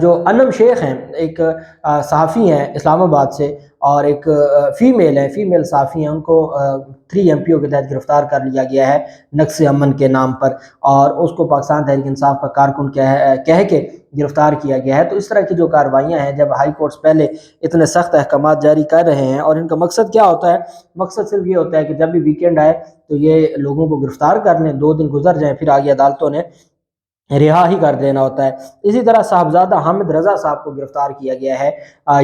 جو انم شیخ ہیں، ایک صحافی ہیں اسلام آباد سے، اور ایک فیمیل صحافی ہیں، ان کو 3 MPO کے تحت گرفتار کر لیا گیا ہے نقص امن کے نام پر، اور اس کو پاکستان تحریک انصاف کا کارکن کہہ کے گرفتار کیا گیا ہے۔ تو اس طرح کی جو کارروائیاں ہیں، جب ہائی کورٹس پہلے اتنے سخت احکامات جاری کر رہے ہیں، اور ان کا مقصد کیا ہوتا ہے؟ مقصد صرف یہ ہوتا ہے کہ جب بھی ویکینڈ آئے تو یہ لوگوں کو گرفتار کر لیں، 2 دن گزر جائیں، پھر آگے عدالتوں نے رہا ہی کر دینا ہوتا ہے۔ اسی طرح صاحبزادہ حامد رضا صاحب کو گرفتار کیا گیا ہے۔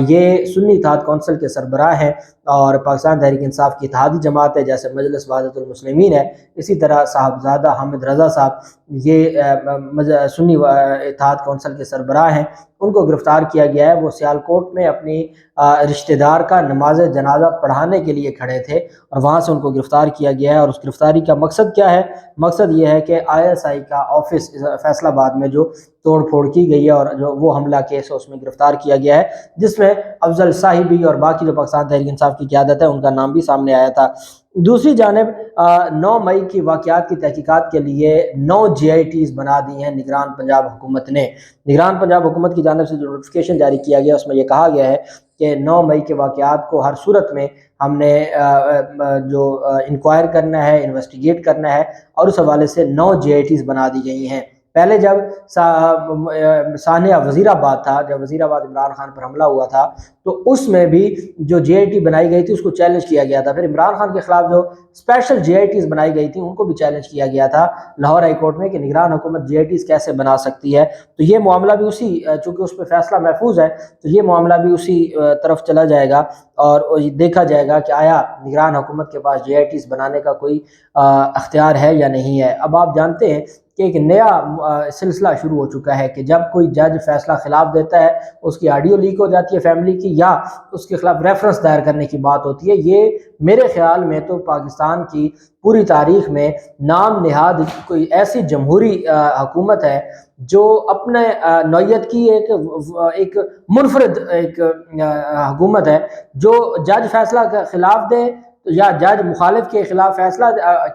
یہ سنی اتحاد کونسل کے سربراہ ہیں، اور پاکستان تحریک انصاف کی اتحادی جماعت ہے، جیسے مجلس وحدت المسلمین ہے، اسی طرح صاحبزادہ حامد رضا صاحب یہ سنی اتحاد کونسل کے سربراہ ہیں، ان کو گرفتار کیا گیا ہے۔ وہ سیالکوٹ میں اپنی رشتہ دار کا نماز جنازہ پڑھانے کے لیے کھڑے تھے، اور وہاں سے ان کو گرفتار کیا گیا ہے۔ اور اس گرفتاری کا مقصد کیا ہے؟ مقصد یہ ہے کہ ISI کا آفس فیصل آباد میں جو توڑ پھوڑ کی گئی ہے، اور جو وہ حملہ کیس ہے، اس میں گرفتار کیا گیا ہے، جس میں افضل صاحبی اور باقی جو پاکستان تحریک انصاف کی قیادت ہے ان کا نام بھی سامنے آیا تھا۔ دوسری جانب 9 مئی کی واقعات کی تحقیقات کے لیے 9 GITs بنا دی ہیں نگران پنجاب حکومت نے۔ نگران پنجاب حکومت کی جانب سے جو نوٹیفیکیشن جاری کیا گیا، اس میں یہ کہا گیا ہے کہ 9 مئی کے واقعات کو ہر صورت میں ہم نے جو انکوائر کرنا ہے، انویسٹیگیٹ کرنا ہے، اور اس حوالے سے 9 GITs بنا دی گئی ہیں۔ پہلے جب سانحہ وزیر آباد تھا، جب وزیر آباد عمران خان پر حملہ ہوا تھا، تو اس میں بھی جو GIT بنائی گئی تھی اس کو چیلنج کیا گیا تھا۔ پھر عمران خان کے خلاف جو اسپیشل GITs بنائی گئی تھیں ان کو بھی چیلنج کیا گیا تھا لاہور ہائی کورٹ میں، کہ نگران حکومت GITs کیسے بنا سکتی ہے۔ تو یہ معاملہ بھی اسی، چونکہ اس پہ فیصلہ محفوظ ہے، تو یہ معاملہ بھی اسی طرف چلا جائے گا، اور دیکھا جائے گا کہ آیا نگران حکومت کے پاس GITs بنانے کا کوئی اختیار ہے یا نہیں ہے۔ اب آپ جانتے ہیں کہ ایک نیا سلسلہ شروع ہو چکا ہے کہ جب کوئی جج فیصلہ خلاف دیتا ہے، اس کی آڈیو لیک ہو جاتی ہے فیملی کی، یا اس کے خلاف ریفرنس دائر کرنے کی بات ہوتی ہے۔ یہ میرے خیال میں تو پاکستان کی پوری تاریخ میں نام نہاد کوئی ایسی جمہوری حکومت ہے جو اپنے نوعیت کی ایک منفرد ایک حکومت ہے، جو جج فیصلہ کے خلاف دے یا جج مخالف کے خلاف فیصلہ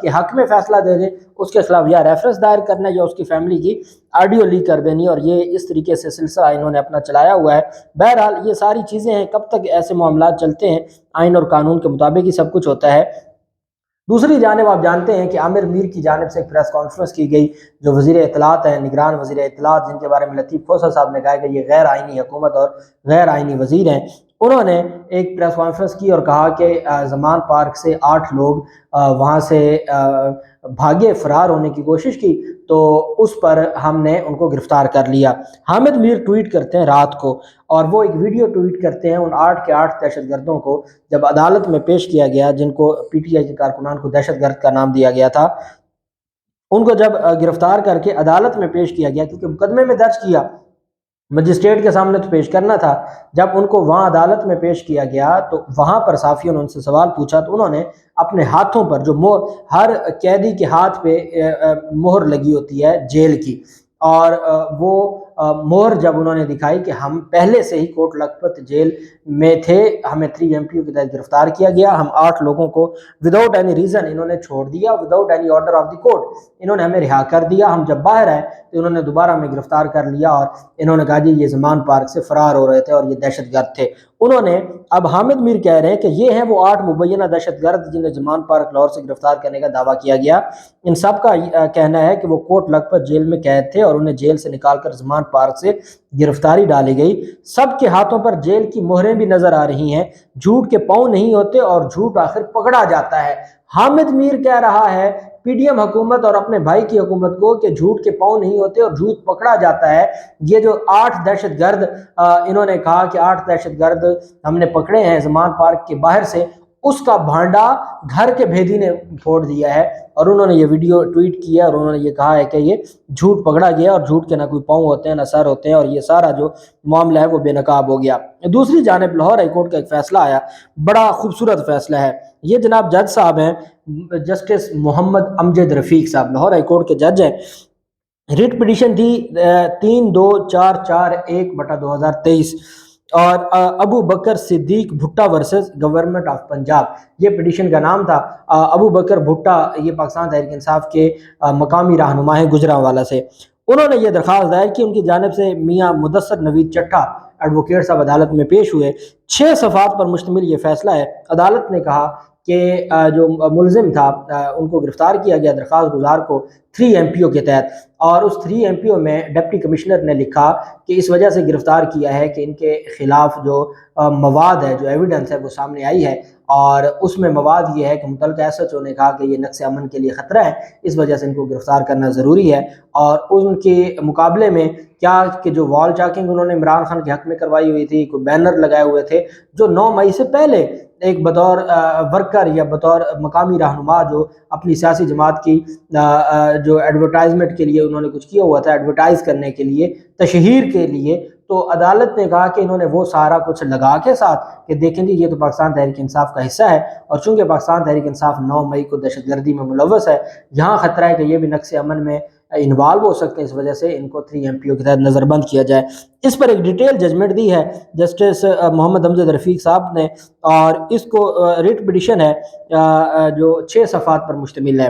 کے حق میں فیصلہ دے دے، اس کے خلاف یا ریفرنس دائر کرنا ہے یا اس کی فیملی کی آڈیو لیک کر دینی، اور یہ اس طریقے سے سلسلہ انہوں نے اپنا چلایا ہوا ہے۔ بہرحال یہ ساری چیزیں ہیں، کب تک ایسے معاملات چلتے ہیں؟ آئین اور قانون کے مطابق ہی سب کچھ ہوتا ہے۔ دوسری جانب آپ جانتے ہیں کہ عامر میر کی جانب سے ایک پریس کانفرنس کی گئی، جو وزیر اطلاعات ہیں، نگران وزیر اطلاعات، جن کے بارے میں لطیف کھوسہ صاحب نے کہا کہ یہ غیر آئینی حکومت اور غیر آئینی وزیر ہیں۔ انہوں نے ایک پریس کانفرنس کی اور کہا کہ زمان پارک سے 8 لوگ وہاں سے بھاگے، فرار ہونے کی کوشش کی، تو اس پر ہم نے ان کو گرفتار کر لیا۔ حامد میر ٹویٹ کرتے ہیں رات کو، اور وہ ایک ویڈیو ٹویٹ کرتے ہیں، ان 8 کے 8 دہشت گردوں کو جب عدالت میں پیش کیا گیا، جن کو PTI کے کارکنان کو دہشت گرد کا نام دیا گیا تھا، ان کو جب گرفتار کر کے عدالت میں پیش کیا گیا، کیونکہ مقدمے میں درج کیا، مجسٹریٹ کے سامنے تو پیش کرنا تھا، جب ان کو وہاں عدالت میں پیش کیا گیا تو وہاں پر صحافیوں نے ان سے سوال پوچھا، تو انہوں نے اپنے ہاتھوں پر، جو ہر قیدی کے ہاتھ پہ مہر لگی ہوتی ہے جیل کی، اور وہ مہر جب انہوں نے دکھائی کہ ہم پہلے سے ہی کوٹ لکھپت جیل میں تھے، ہمیں 3 MPO کے تحت گرفتار کیا گیا، ہم 8 لوگوں کو وداؤٹ اینی ریزن انہوں نے چھوڑ دیا، without any order of the court انہوں نے ہمیں رہا کر دیا، ہم جب باہر آئے تو انہوں نے دوبارہ ہمیں گرفتار کر لیا، اور انہوں نے کہا جی یہ زمان پارک سے فرار ہو رہے تھے اور یہ دہشت گرد تھے۔ انہوں نے اب حامد میر کہہ رہے ہیں کہ یہ ہیں وہ 8 مبینہ دہشت گرد جنہیں زمان پارک لاہور سے گرفتار کرنے کا دعویٰ کیا گیا۔ ان سب کا کہنا ہے کہ وہ کوٹ لکھپت جیل میں قید تھے، اور انہیں جیل سے نکال کر زمان پارک سے گرفتاری ڈالی گئی۔ سب کے ہاتھوں پر جیل کی مہریں بھی نظر آ رہی ہیں، جھوٹ کے پاؤں نہیں ہوتے اور جھوٹ آخر پکڑا جاتا ہے۔ حامد میر کہہ رہا ہے PDM حکومت اور اپنے بھائی کی حکومت کو کہ جھوٹ کے پاؤں نہیں ہوتے اور جھوٹ پکڑا جاتا ہے۔ یہ جو 8 دہشت گرد انہوں نے کہا کہ 8 دہشت گرد ہم نے پکڑے ہیں زمان پارک کے باہر سے، اس کا بھانڈا گھر کے بھیدی نے پھوڑ دیا ہے، اور انہوں نے یہ ویڈیو ٹویٹ کیا، اور انہوں نے یہ کہا ہے کہ یہ جھوٹ پکڑا گیا، اور جھوٹ کے نہ کوئی پاؤں ہوتے ہیں نہ سر ہوتے ہیں، اور یہ سارا جو معاملہ ہے وہ بے نقاب ہو گیا۔ دوسری جانب لاہور ہائی کورٹ کا ایک فیصلہ آیا، بڑا خوبصورت فیصلہ ہے۔ یہ جناب جج صاحب ہیں جسٹس محمد امجد رفیق صاحب، لاہور ہائی کورٹ کے جج ہیں۔ ریٹ پٹیشن تھی 32441/2023، اور ابو بکر صدیق بھٹا ورسز گورنمنٹ آف پنجاب، یہ پٹیشن کا نام تھا۔ ابو بکر بھٹا یہ پاکستان تحریک انصاف کے مقامی رہنما ہیں گجرانوالہ سے۔ انہوں نے یہ درخواست دائر کی، ان کی جانب سے میاں مدثر نوید چٹھا ایڈوکیٹ صاحب عدالت میں پیش ہوئے۔ 6 صفحات پر مشتمل یہ فیصلہ ہے۔ عدالت نے کہا کہ جو ملزم تھا ان کو گرفتار کیا گیا درخواست گزار کو 3 MPO کے تحت، اور اس 3 MPO میں ڈپٹی کمشنر نے لکھا کہ اس وجہ سے گرفتار کیا ہے کہ ان کے خلاف جو مواد ہے، جو ایویڈنس ہے وہ سامنے آئی ہے، اور اس میں مواد یہ ہے کہ متعلقہ SHO نے کہا کہ یہ نقص امن کے لیے خطرہ ہے، اس وجہ سے ان کو گرفتار کرنا ضروری ہے۔ اور ان کے مقابلے میں کیا کہ جو وال چاکنگ انہوں نے عمران خان کے حق میں کروائی ہوئی تھی، کوئی بینر لگائے ہوئے تھے جو 9 مئی سے پہلے ایک بطور ورکر یا بطور مقامی رہنما جو اپنی سیاسی جماعت کی جو ایڈورٹائزمنٹ کے لیے انہوں نے کچھ کیا ہوا تھا، ایڈورٹائز کرنے کے لیے، تشہیر کے لیے، تو عدالت نے کہا کہ انہوں نے وہ سارا کچھ لگا کے ساتھ کہ دیکھیں جی یہ تو پاکستان تحریک انصاف کا حصہ ہے، اور چونکہ پاکستان تحریک انصاف 9 مئی کو دہشت گردی میں ملوث ہے، یہاں خطرہ ہے کہ یہ بھی نقص امن میں انوالو ہو سکتے ہیں، اس وجہ سے ان کو 3 MPO کے تحت نظر بند کیا جائے۔ اس پر ایک ڈیٹیل ججمنٹ دی ہے جسٹس محمد امجد رفیق صاحب نے، اور اس کو ریٹ پٹیشن ہے جو 6 صفحات پر مشتمل ہے۔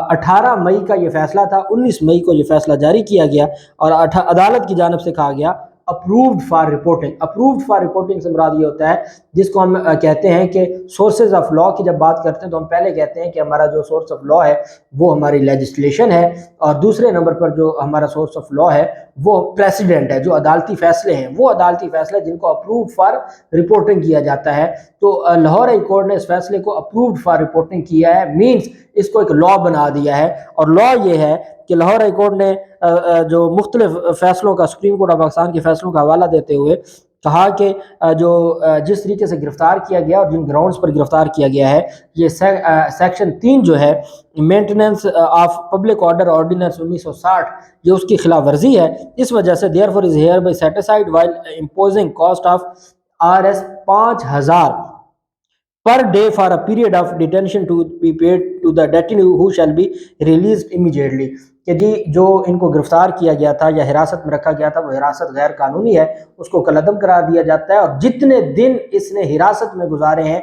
18 مئی کا یہ فیصلہ تھا، 19 مئی کو یہ فیصلہ جاری کیا گیا، اور عدالت کی جانب سے کہا گیا approved for reporting. Approved for reporting سے مراد یہ ہوتا ہے جس کو ہم کہتے ہیں کہ سورسز آف لاء کی جب بات کرتے ہیں تو ہم پہلے کہتے ہیں کہ ہمارا جو سورس آف لاء ہے وہ ہماری لیجسلیشن ہے، اور دوسرے نمبر پر جو ہمارا سورس آف لاء ہے وہ پریسیڈنٹ ہے، جو عدالتی فیصلے ہیں، وہ عدالتی فیصلے جن کو اپرووڈ فار رپورٹنگ کیا جاتا ہے۔ تو لاہور ہائی کورٹ نے اس فیصلے کو اپرووڈ فار رپورٹنگ کیا ہے، مینز اس کو ایک لاء بنا دیا ہے، اور لاء یہ ہے کہ لاہور ہائی کورٹ نے جو مختلف فیصلوں کا، سپریم کورٹ آف پاکستان کے فیصلوں کا حوالہ دیتے ہوئے کہا کہ جو جس طریقے سے گرفتار کیا گیا اور جن گراؤنڈز پر گرفتار کیا گیا ہے، یہ سیکشن 3 جو ہے maintenance of public order ordinance 1960، یہ اس کی خلاف ورزی ہے۔ اس وجہ سے therefore is hereby سیٹیسائڈ while imposing cost of Rs 5000 per day for a period of detention to be paid to the detainee who shall be released immediately۔ کہ جی جو ان کو گرفتار کیا گیا تھا یا حراست میں رکھا گیا تھا وہ حراست غیر قانونی ہے، اس کو کالعدم قرار دیا جاتا ہے، اور جتنے دن اس نے حراست میں گزارے ہیں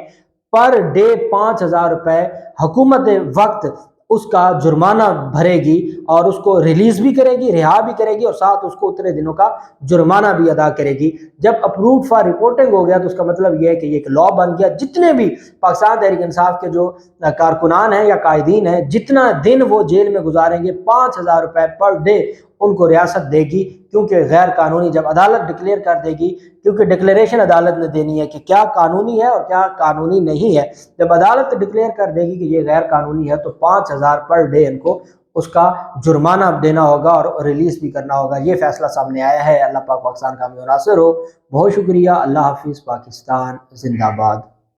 پر ڈے 5000 روپے حکومت وقت اس کا جرمانہ بھرے گی، اور اس کو ریلیز بھی کرے گی، رہا بھی کرے گی، اور ساتھ اس کو اتنے دنوں کا جرمانہ بھی ادا کرے گی۔ جب اپرووڈ فار رپورٹنگ ہو گیا تو اس کا مطلب یہ ہے کہ یہ ایک لاء بن گیا، جتنے بھی پاکستان تحریک انصاف کے جو کارکنان ہیں یا قائدین ہیں، جتنا دن وہ جیل میں گزاریں گے 5000 روپے پر ڈے ان کو ریاست دے گی، کیونکہ غیر قانونی جب عدالت ڈکلیئر کر دے گی، کیونکہ ڈکلیریشن عدالت نے دینی ہے کہ کیا قانونی ہے اور کیا قانونی نہیں ہے۔ جب عدالت ڈکلیئر کر دے گی کہ یہ غیر قانونی ہے تو 5000 پر ڈے ان کو اس کا جرمانہ دینا ہوگا اور ریلیز بھی کرنا ہوگا۔ یہ فیصلہ سامنے آیا ہے۔ اللہ پاک پاکستان کا حامی و ناصر ہو۔ بہت شکریہ۔ اللہ حافظ۔ پاکستان زندہ باد۔